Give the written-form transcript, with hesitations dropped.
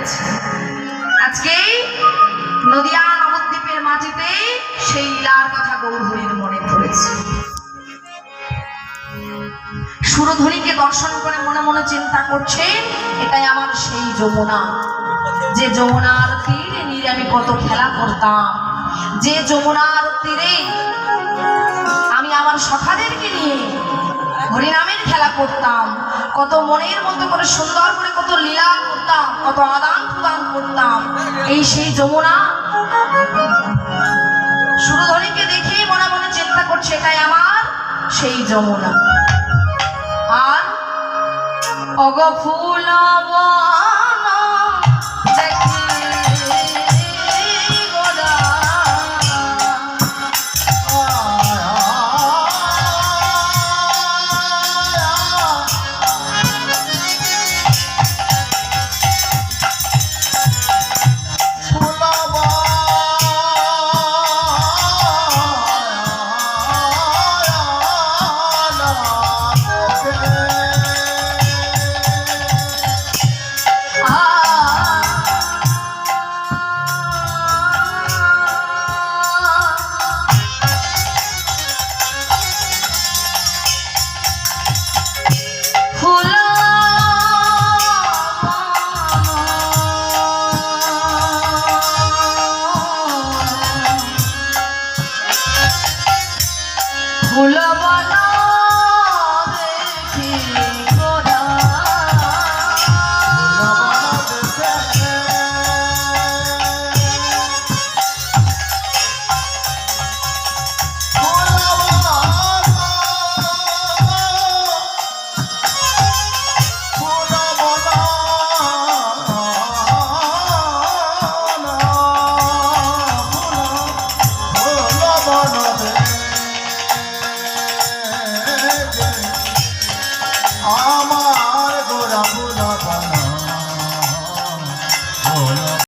গেছে। আজকে নদিয়া নবদ্বীপের মাটিতে সেই লীলার কথা গৌরহরির মনে পড়েছে। সুরধনীকে দর্শন করে মনে মনে চিন্তা করছে, এটাই আমার সেই যমুনা, যে যমুনার তীরে নীরে আমি কত খেলা করতাম, যে যমুনার তীরে আমি আমার সখাদেরকে নিয়ে হরিনামের খেলা করতাম, কত মনের মতো করে সুন্দর করে কত লীলা করতাম, কত আদান প্রদান করতাম, এই সেই যমুনা। সুরধনীকে দেখেই মনে মনে চিন্তা করছে, এটাই আমার সেই যমুনা। আর অগ ফুল আমার